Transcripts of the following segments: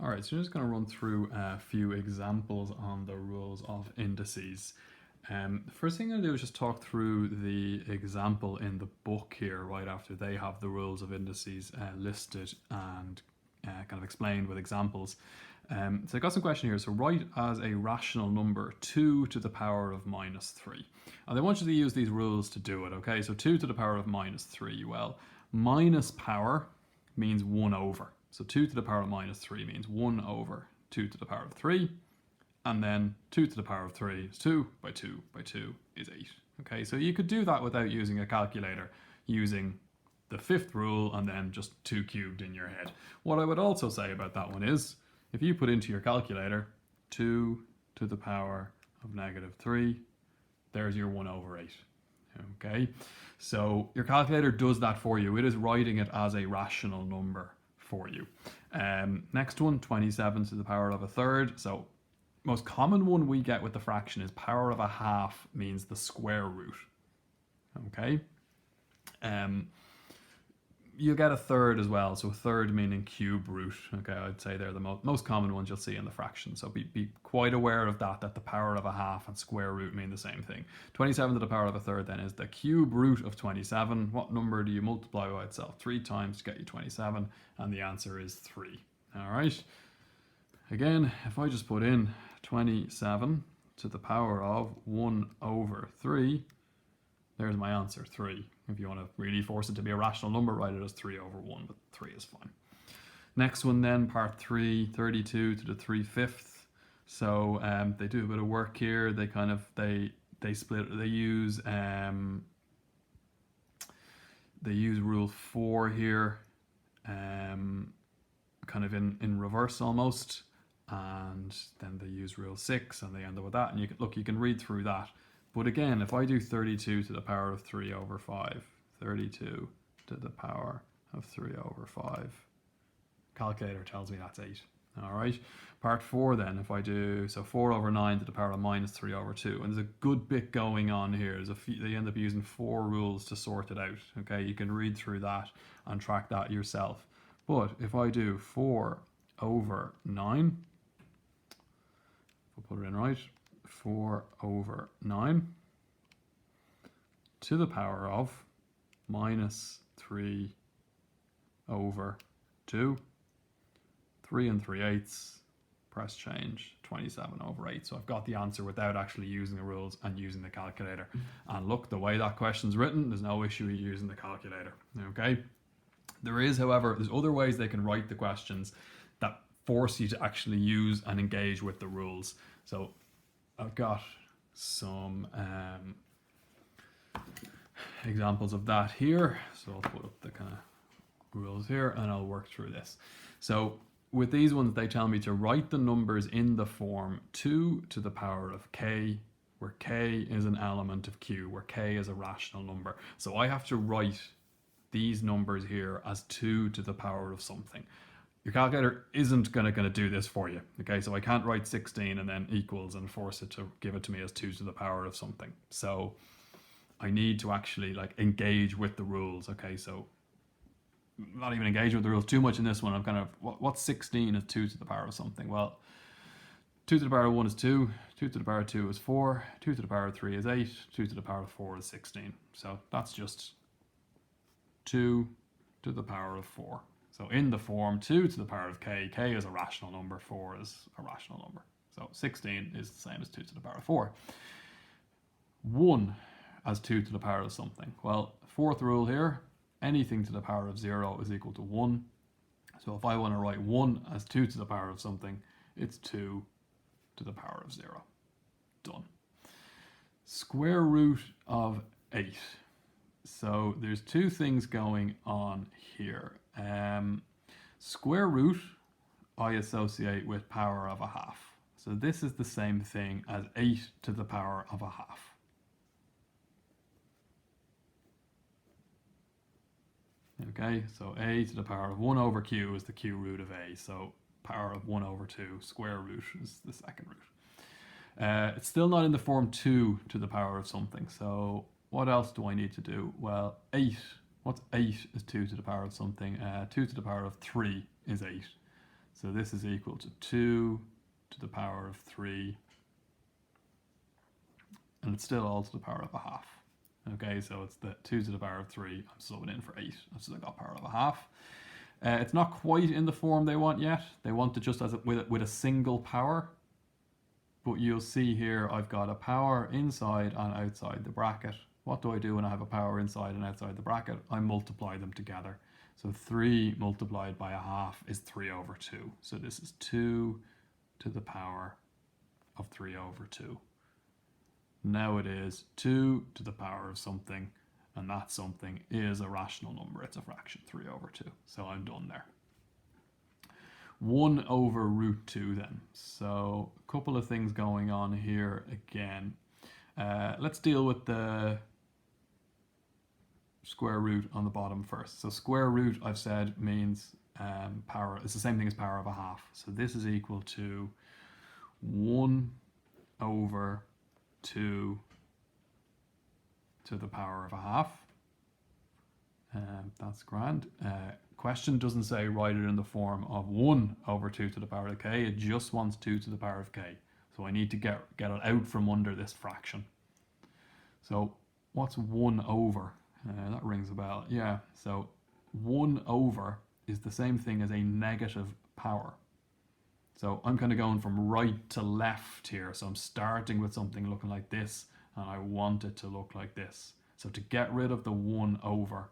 All right, so I'm just going to run through a few examples on the rules of indices. The first thing I'm going to do is just talk through the example in the book here right after they have the rules of indices listed and kind of explained with examples. So I got some question here. So write as a rational number 2 to the power of minus 3. And they want you to use these rules to do it, okay? So 2 to the power of minus 3. Well, minus power means 1 over. So 2 to the power of minus 3 means 1 over 2 to the power of 3. And then 2 to the power of 3 is 2 by 2 by 2 is 8. Okay, so you could do that without using a calculator, using the fifth rule and then just 2 cubed in your head. What I would also say about that one is, if you put into your calculator 2 to the power of negative 3, there's your 1 over 8. Okay, so your calculator does that for you. It is writing it as a rational number for you. Next one, 27 to the power of a third. So most common one we get with the fraction is power of a half means the square root. Okay. You'll get a third as well. So a third meaning cube root. Okay, I'd say they're the most common ones you'll see in the fraction. So be quite aware of that the power of a half and square root mean the same thing. 27 to the power of a third then is the cube root of 27. What number do you multiply by itself 3 times to get you 27? And the answer is 3. All right. Again, if I just put in 27 to the power of 1 over 3, there's my answer, 3. If you want to really force it to be a rational number, write it as 3 over 1, but 3 is fine. Next one then, part 3, 32 to the 3/5. So they do a bit of work here. They kind of, they split, they use rule 4 here, kind of in reverse almost. And then they use rule 6 and they end up with that. And you can read through that. But again, if I do 32 to the power of 3 over 5, 32 to the power of 3 over 5, calculator tells me that's 8. All right. Part 4 then, if I do, so 4 over 9 to the power of minus 3 over 2. And there's a good bit going on here. They end up using 4 rules to sort it out. Okay, you can read through that and track that yourself. But if I do 4 over 9, I'll put it in right, 4 over 9 to the power of minus 3 over 2, 3 3/8, press change, 27 over 8. So I've got the answer without actually using the rules and using the calculator. And look, the way that question's written, there's no issue with using the calculator. Okay. There is, however, there's other ways they can write the questions that force you to actually use and engage with the rules. So I've got some examples of that here. So I'll put up the kind of rules here and I'll work through this. So with these ones, they tell me to write the numbers in the form 2 to the power of k, where k is an element of q, where k is a rational number. So I have to write these numbers here as 2 to the power of something. Your calculator isn't going to do this for you. Okay, so I can't write 16 and then equals and force it to give it to me as 2 to the power of something. So I need to actually engage with the rules. Okay, so not even engage with the rules too much in this one. I'm kind of, what's 16 is 2 to the power of something? Well, 2 to the power of 1 is 2, 2 to the power of 2 is 4, 2 to the power of 3 is 8, 2 to the power of 4 is 16. So that's just 2 to the power of 4. So in the form 2 to the power of k, k is a rational number, 4 is a rational number. So 16 is the same as 2 to the power of 4. 1 as 2 to the power of something. Well, fourth rule here, anything to the power of 0 is equal to 1. So if I want to write 1 as 2 to the power of something, it's 2 to the power of 0. Done. Square root of 8. So there's two things going on here. Square root I associate with power of a half. So this is the same thing as 8 to the power of a half. Okay, so a to the power of 1 over q is the q root of a. So power of 1 over 2, square root is the second root. It's still not in the form 2 to the power of something. So what else do I need to do? Well, 8. What's 8 is 2 to the power of something? 2 to the power of 3 is 8. So this is equal to 2 to the power of 3. And it's still all to the power of a half. Okay, so it's the 2 to the power of 3. I'm subbing in for 8. I've still got power of a half. It's not quite in the form they want yet. They want it just as with a single power. But you'll see here I've got a power inside and outside the bracket. What do I do when I have a power inside and outside the bracket? I multiply them together. So 3 multiplied by a half is 3 over 2. So this is 2 to the power of 3 over 2. Now it is 2 to the power of something, and that something is a rational number. It's a fraction, 3 over 2. So I'm done there. 1 over root 2 then. So a couple of things going on here again. Let's deal with the square root on the bottom first. So square root, I've said, means power. It's the same thing as power of a half. So this is equal to 1 over 2 to the power of a half. That's grand. Question doesn't say write it in the form of 1 over 2 to the power of k. It just wants 2 to the power of k. So I need to get it out from under this fraction. So what's 1 over? That rings a bell. Yeah, so 1 over is the same thing as a negative power. So I'm kind of going from right to left here. So I'm starting with something looking like this, and I want it to look like this. So to get rid of the 1 over,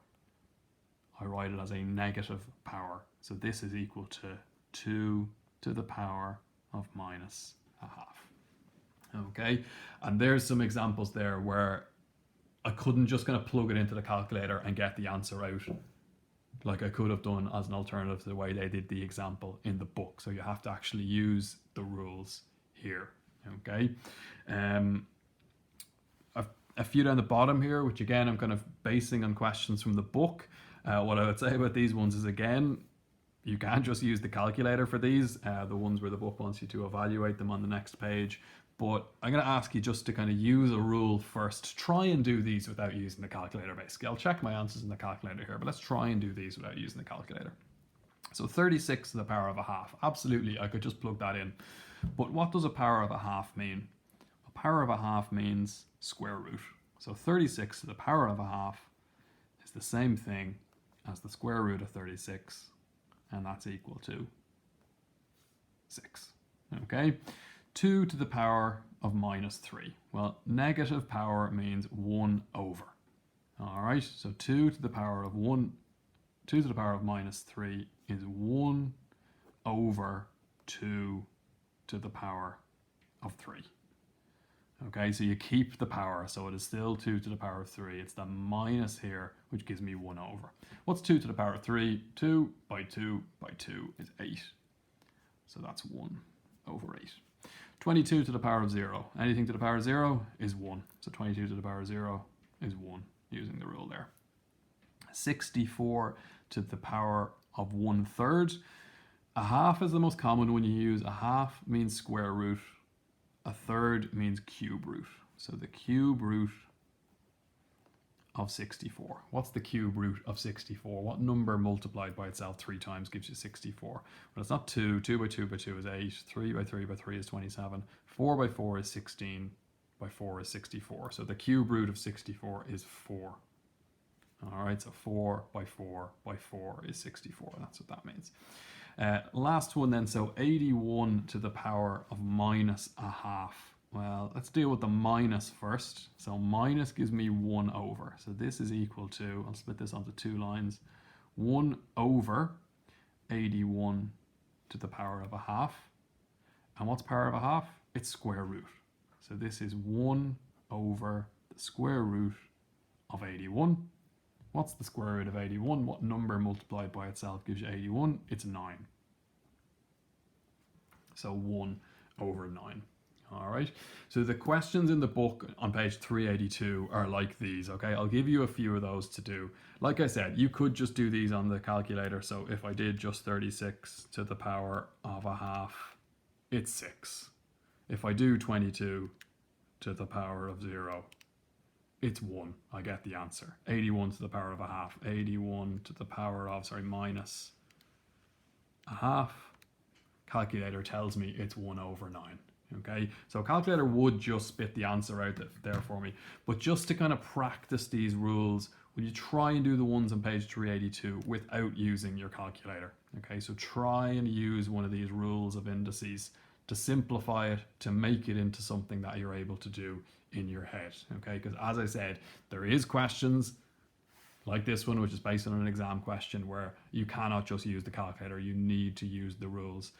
I write it as a negative power. So this is equal to 2 to the power of minus a half. Okay, and there's some examples there where I couldn't just kind of plug it into the calculator and get the answer out like I could have done as an alternative to the way they did the example in the book. So you have to actually use the rules here. Okay, a few down the bottom here, which again I'm kind of basing on questions from the book. What I would say about these ones is, again, you can't just use the calculator for these, the ones where the book wants you to evaluate them on the next page. But I'm going to ask you just to kind of use a rule first. Try and do these without using the calculator, basically. I'll check my answers in the calculator here, but let's try and do these without using the calculator. So 36 to the power of a half. Absolutely, I could just plug that in. But what does a power of a half mean? A power of a half means square root. So 36 to the power of a half is the same thing as the square root of 36, and that's equal to 6. Okay? 2 to the power of minus 3. Well, negative power means 1 over. All right, so 2 to the power of minus 3 is 1 over 2 to the power of 3. Okay, so you keep the power, so it is still 2 to the power of 3. It's the minus here, which gives me 1 over. What's 2 to the power of 3? 2 by 2 by 2 is 8. So that's 1 over 8. 22 to the power of 0. Anything to the power of 0 is 1. So 22 to the power of 0 is 1, using the rule there. 64 to the power of 1/3. A half is the most common one you use. A half means square root. A third means cube root. So the cube root of 64. What's the cube root of 64? What number multiplied by itself 3 times gives you 64? Well, it's not 2. 2 by 2 by 2 is 8. 3 by 3 by 3 is 27. 4 by 4 is 16. By 4 is 64. So the cube root of 64 is 4. All right, so 4 by 4 by 4 is 64. That's what that means. Last one then, so 81 to the power of minus a half. Well, let's deal with the minus first. So minus gives me 1 over. So this is equal to, I'll split this onto 2 lines, 1 over 81 to the power of a half. And what's power of a half? It's square root. So this is 1 over the square root of 81. What's the square root of 81? What number multiplied by itself gives you 81? It's 9. So 1 over 9. All right. So the questions in the book on page 382 are like these. Okay. I'll give you a few of those to do. Like I said, you could just do these on the calculator. So if I did just 36 to the power of a half, it's 6. If I do 22 to the power of 0, it's 1. I get the answer. 81 to the power of a half. 81 to the power of, minus a half. calculator tells me it's 1/9. Okay, so a calculator would just spit the answer out there for me. But just to kind of practice these rules, will you try and do the ones on page 382 without using your calculator? Okay, so try and use one of these rules of indices to simplify it, to make it into something that you're able to do in your head. Okay, because as I said, there is questions like this one, which is based on an exam question, where you cannot just use the calculator, you need to use the rules.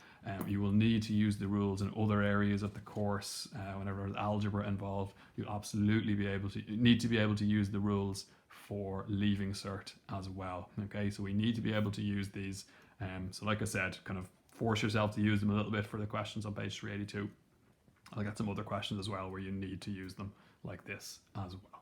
You will need to use the rules in other areas of the course. Whenever there's algebra involved, you'll absolutely need to be able to use the rules for leaving cert as well. Okay, so we need to be able to use these. So like I said, kind of force yourself to use them a little bit for the questions on page 382. I'll get some other questions as well where you need to use them like this as well.